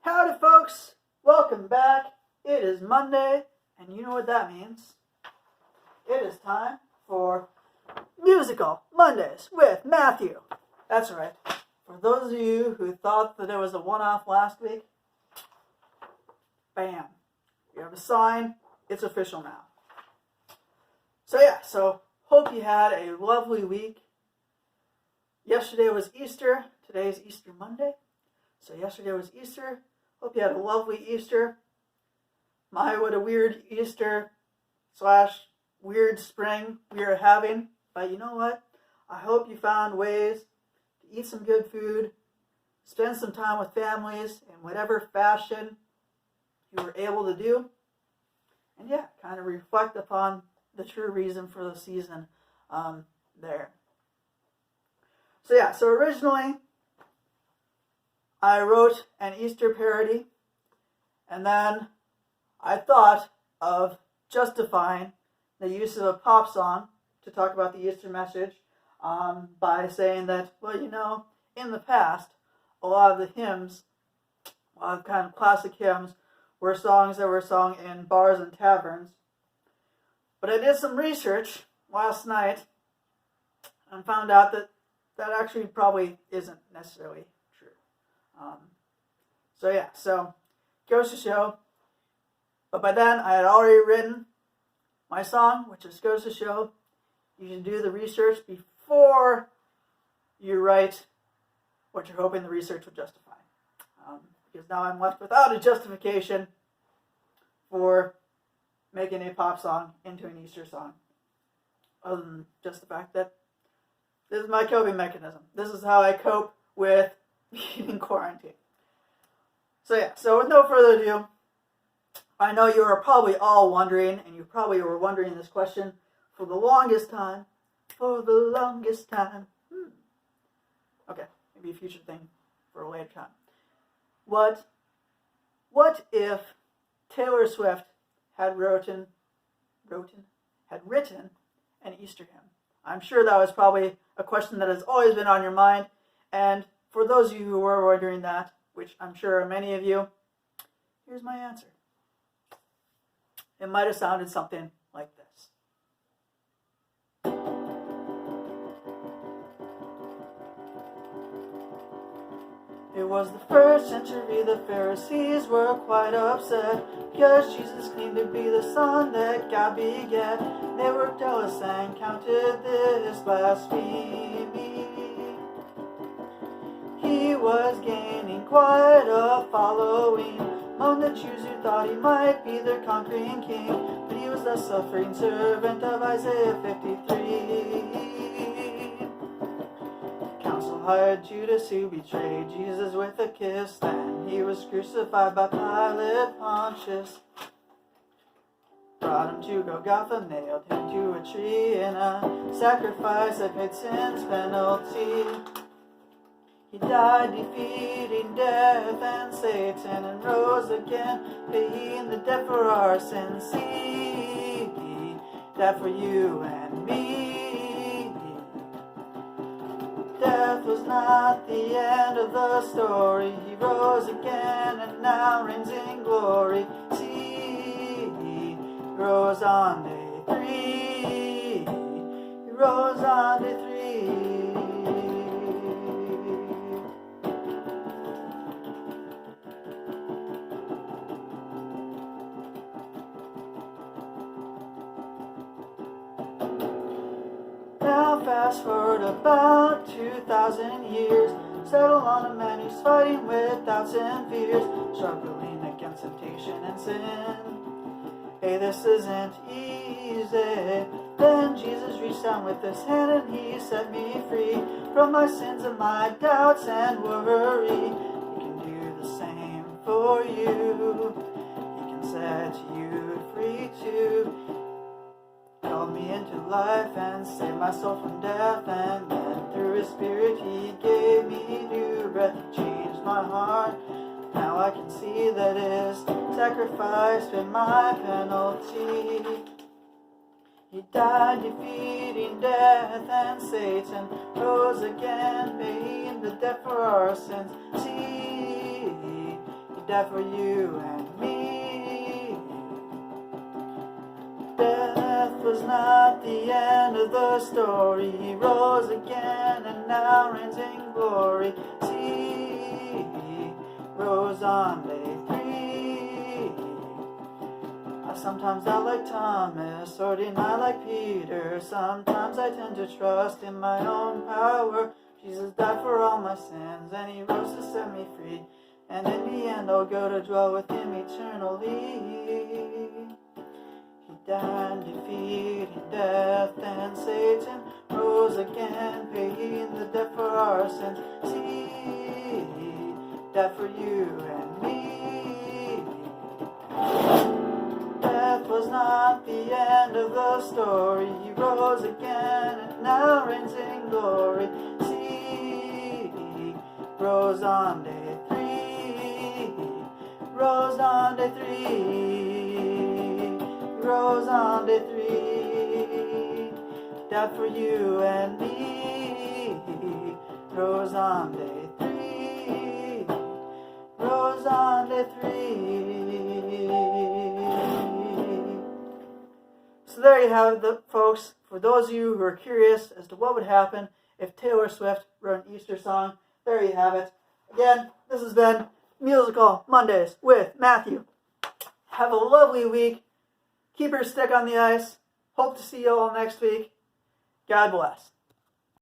Howdy folks, welcome back. It is Monday, and you know what that means. It is time for Musical Mondays with Matthew. That's right. For those of you who thought that it was a one-off last week, bam. You have a sign, it's official now. So hope you had a lovely week. Yesterday was Easter, today is Easter Monday. So yesterday was Easter. Hope you had a lovely Easter. My, what a weird Easter / weird spring we are having. But you know what? I hope you found ways to eat some good food, spend some time with families in whatever fashion you were able to do. And yeah, kind of reflect upon the true reason for the season there. So originally I wrote an Easter parody, and then I thought of justifying the use of a pop song to talk about the Easter message by saying that, well, you know, in the past, a lot of the hymns, a lot of kind of classic hymns, were songs that were sung in bars and taverns. But I did some research last night and found out that that actually probably isn't necessarily true. So goes to show. But by then, I had already written my song, which just goes to show you should do the research before you write what you're hoping the research will justify. Because now I'm left without a justification for making a pop song into an Easter song. Other than just the fact that this is my coping mechanism. This is how I cope with being in quarantine. So with no further ado, I know you are probably all wondering, and you probably were wondering this question for the longest time. Okay, maybe a future thing for a later time. What if Taylor Swift had written an Easter hymn? I'm sure that was probably a question that has always been on your mind, and for those of you who were wondering that, which I'm sure are many of you, here's my answer. It might have sounded something like this. It was the first century, the Pharisees were quite upset because Jesus claimed to be the Son that God begat. They were jealous and counted this blasphemy. He was gaining quite a following among the Jews who thought he might be their conquering king, but he was the suffering servant of Isaiah 53. Council hired Judas who betrayed Jesus with a kiss. Then he was crucified by Pilate Pontius. Brought him to Golgotha, nailed him to a tree in a sacrifice that paid sin's penalty. He died defeating death and Satan and rose again, paying the debt for our sins. See, that for you and me. Death was not the end of the story. He rose again and now reigns in glory. See, he rose on day 3. He rose on day 3. Now fast forward about 2,000 years, settle on a man who's fighting with doubts and fears, struggling against temptation and sin. Hey, this isn't easy. Then Jesus reached down with his hand and he set me free from my sins and my doubts and worry. He can do the same for you. He can set you free too. Called me into life and saved my soul from death, and then through his spirit he gave me new breath. He changed my heart. Now I can see that his sacrifice paid my penalty. He died defeating death and Satan, rose again, paying the debt for our sins. See, he died for you and me. Death was not the end of the story. He rose again and now reigns in glory. See, he rose on day 3. Sometimes I like Thomas, or deny like Peter. Sometimes I tend to trust in my own power. Jesus died for all my sins, and he rose to set me free. And in the end I'll go to dwell with him eternally. He died defeating death and Satan, rose again, paying the debt for our sins. See, he died for you and me. Death was not the end of the story. He rose again and now reigns in glory. See, he rose on day 3. Rose on day 3. Rose on day 3. Died for you and me. Rose on day 3. Rose on day 3. So there you have it, folks. For those of you who are curious as to what would happen if Taylor Swift wrote an Easter song, there you have it. Again, this has been Musical Mondays with Matthew. Have a lovely week. Keep your stick on the ice. Hope to see you all next week. God bless.